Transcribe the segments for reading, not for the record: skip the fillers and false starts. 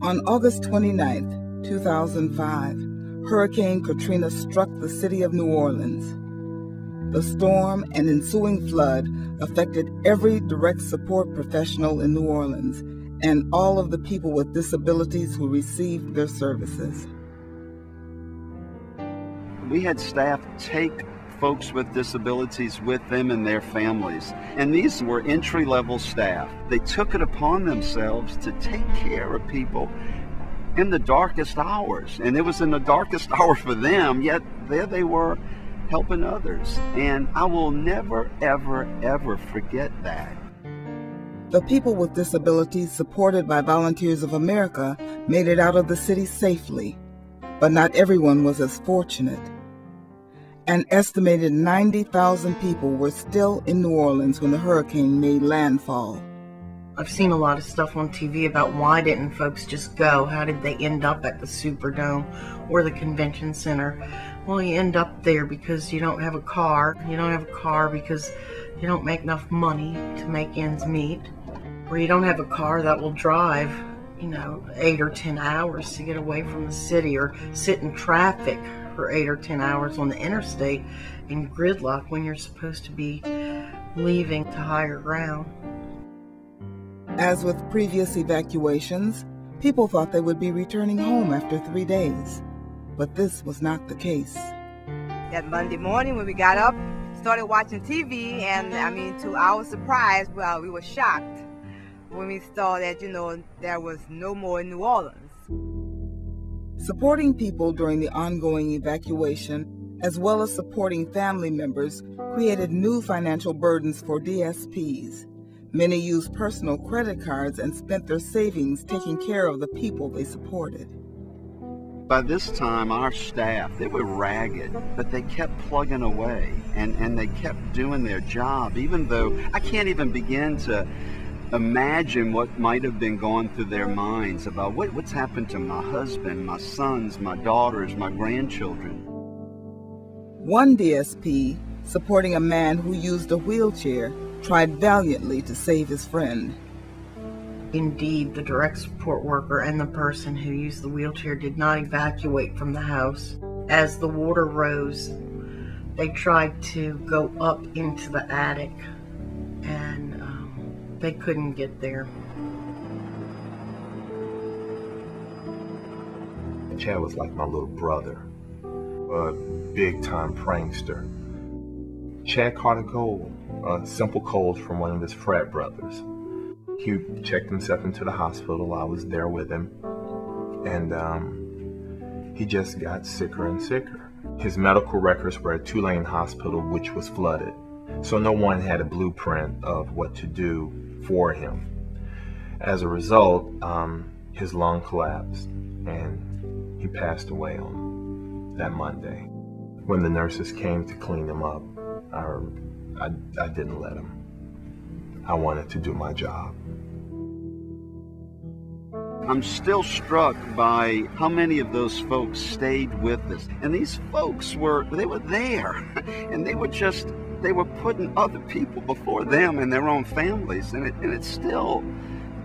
On August 29, 2005, Hurricane Katrina struck the city of New Orleans. The storm and ensuing flood affected every direct support professional in New Orleans and all of the people with disabilities who received their services. We had staff take folks with disabilities with them and their families. And these were entry-level staff. They took it upon themselves to take care of people in the darkest hours. And it was in the darkest hour for them, yet there they were helping others. And I will never, ever, ever forget that. The people with disabilities supported by Volunteers of America made it out of the city safely, but not everyone was as fortunate. An estimated 90,000 people were still in New Orleans when the hurricane made landfall. I've seen a lot of stuff on TV about why didn't folks just go? How did they end up at the Superdome or the convention center? Well, you end up there because you don't have a car. You don't have a car because you don't make enough money to make ends meet. Or you don't have a car that will drive, 8 or 10 hours to get away from the city, or sit in traffic for 8 or 10 hours on the interstate in gridlock when you're supposed to be leaving to higher ground. As with previous evacuations, people thought they would be returning home after 3 days, but this was not the case. That Monday morning when we got up, started watching TV, and to our surprise, we were shocked when we saw that, there was no more in New Orleans. Supporting people during the ongoing evacuation, as well as supporting family members, created new financial burdens for DSPs. Many used personal credit cards and spent their savings taking care of the people they supported. By this time, our staff, they were ragged, but they kept plugging away, and they kept doing their job, even though I can't even begin to imagine what might have been going through their minds about what's happened to my husband, my sons, my daughters, my grandchildren. One DSP, supporting a man who used a wheelchair, tried valiantly to save his friend. Indeed, the direct support worker and the person who used the wheelchair did not evacuate from the house. As the water rose, they tried to go up into the attic, and they couldn't get there. Chad was like my little brother, a big-time prankster. Chad caught a simple cold from one of his frat brothers. He checked himself into the hospital. I was there with him, and he just got sicker and sicker. His medical records were at Tulane Hospital, which was flooded, so no one had a blueprint of what to do for him. As a result, his lung collapsed, and he passed away on that Monday. When the nurses came to clean him up, I didn't let him. I wanted to do my job. I'm still struck by how many of those folks stayed with us. And these folks were there, and they were putting other people before them and their own families. And it still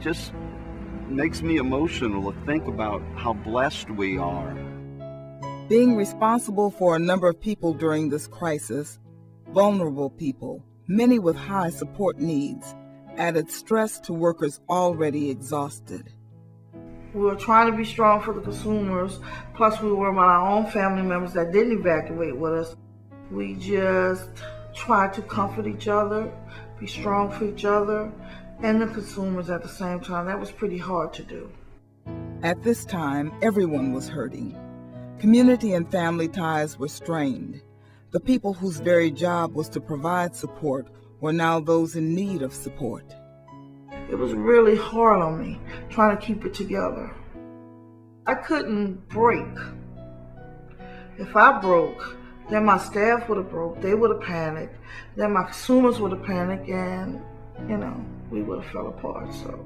just makes me emotional to think about how blessed we are. Being responsible for a number of people during this crisis, vulnerable people, many with high support needs, added stress to workers already exhausted. We were trying to be strong for the consumers, plus we were with our own family members that didn't evacuate with us. We just tried to comfort each other, be strong for each other, and the consumers at the same time. That was pretty hard to do. At this time, everyone was hurting. Community and family ties were strained. The people whose very job was to provide support were now those in need of support. It was really hard on me, trying to keep it together. I couldn't break. If I broke, then my staff would have broke, they would have panicked, then my consumers would have panicked, and, we would have fell apart, so.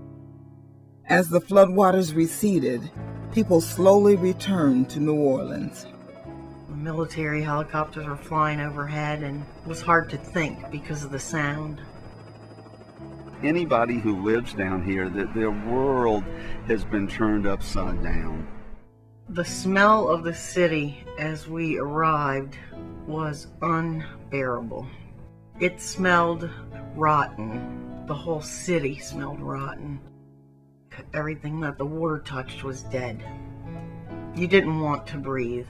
As the floodwaters receded, people slowly returned to New Orleans. Military helicopters were flying overhead, and it was hard to think because of the sound. anybody who lives down here that their world has been turned upside down. The smell of the city as we arrived was unbearable. It smelled rotten. The whole city smelled rotten. Everything that the water touched was dead. You didn't want to breathe.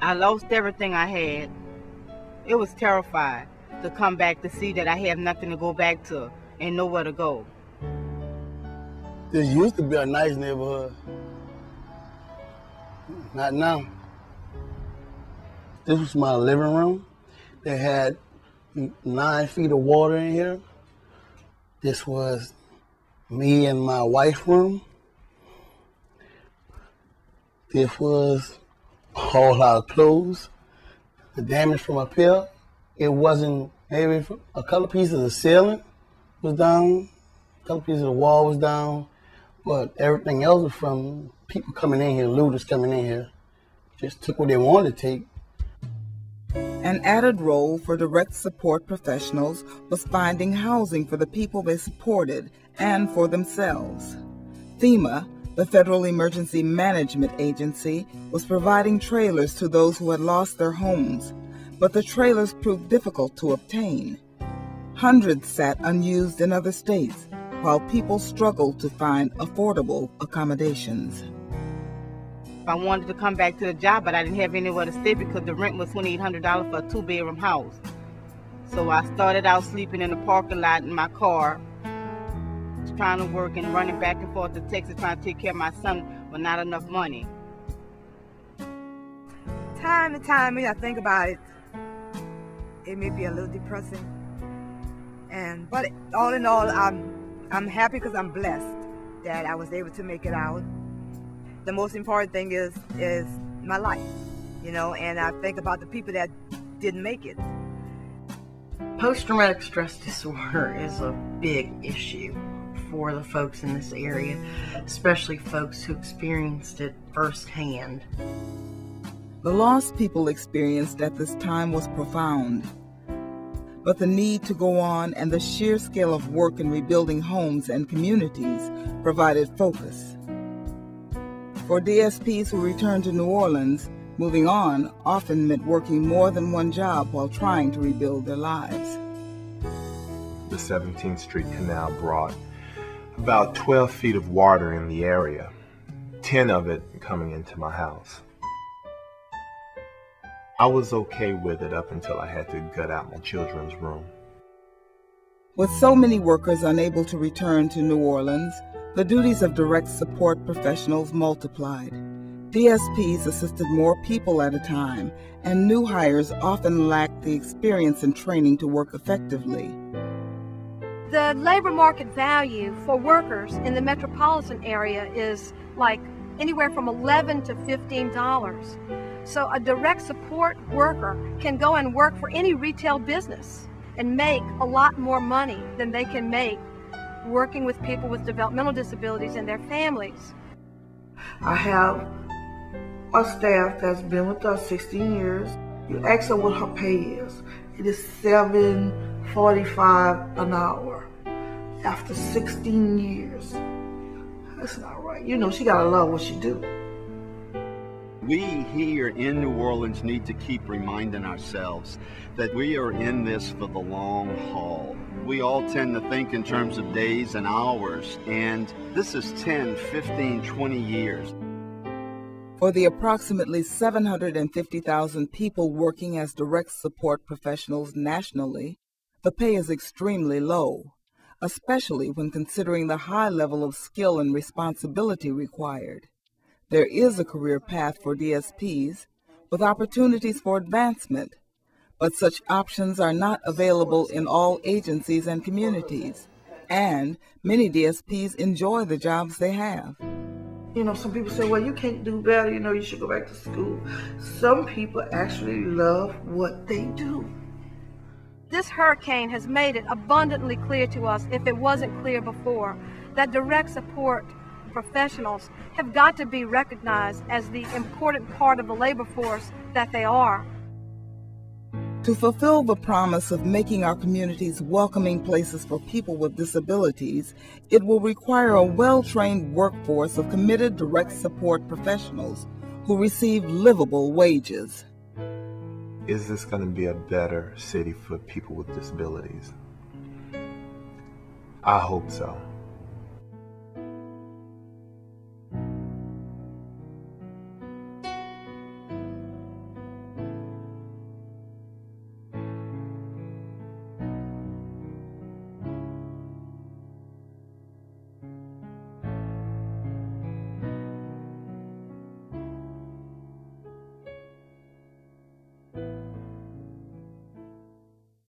I lost everything I had. It was terrifying to come back to see that I have nothing to go back to and nowhere to go. This used to be a nice neighborhood. Not now. This was my living room. They had 9 feet of water in here. This was me and my wife's room. This was a whole lot of clothes. The damage from up here, it wasn't, maybe a couple pieces of the ceiling was down, a couple pieces of the wall was down, but everything else was from people coming in here, looters coming in here. Just took what they wanted to take. An added role for direct support professionals was finding housing for the people they supported and for themselves. FEMA, the Federal Emergency Management Agency, was providing trailers to those who had lost their homes, but the trailers proved difficult to obtain. Hundreds sat unused in other states, while people struggled to find affordable accommodations. I wanted to come back to the job, but I didn't have anywhere to stay because the rent was $2,800 for a 2-bedroom house. So I started out sleeping in the parking lot in my car, trying to work and running back and forth to Texas, trying to take care of my son with not enough money. Time to time, when I think about it, it may be a little depressing. But all in all, I'm happy because I'm blessed that I was able to make it out. The most important thing is my life, you know, and I think about the people that didn't make it. Post-traumatic stress disorder is a big issue for the folks in this area, especially folks who experienced it firsthand. The loss people experienced at this time was profound, but the need to go on and the sheer scale of work in rebuilding homes and communities provided focus. For DSPs who returned to New Orleans, moving on often meant working more than one job while trying to rebuild their lives. The 17th Street Canal brought about 12 feet of water in the area, 10 of it coming into my house. I was okay with it up until I had to gut out my children's room. With so many workers unable to return to New Orleans, the duties of direct support professionals multiplied. DSPs assisted more people at a time, and new hires often lacked the experience and training to work effectively. The labor market value for workers in the metropolitan area is like anywhere from $11 to $15. So a direct support worker can go and work for any retail business and make a lot more money than they can make working with people with developmental disabilities and their families. I have a staff that's been with us 16 years. You ask her what her pay is. It is $7.45 an hour after 16 years. That's not right. You know, she gotta love what she do. We here in New Orleans need to keep reminding ourselves that we are in this for the long haul. We all tend to think in terms of days and hours, and this is 10, 15, 20 years. For the approximately 750,000 people working as direct support professionals nationally, the pay is extremely low, especially when considering the high level of skill and responsibility required. There is a career path for DSPs with opportunities for advancement, but such options are not available in all agencies and communities, and many DSPs enjoy the jobs they have. You know, some people say, well, you can't do better, you know, you should go back to school. Some people actually love what they do. This hurricane has made it abundantly clear to us, if it wasn't clear before, that direct support professionals have got to be recognized as the important part of the labor force that they are. To fulfill the promise of making our communities welcoming places for people with disabilities, it will require a well-trained workforce of committed direct support professionals who receive livable wages. Is this going to be a better city for people with disabilities? I hope so.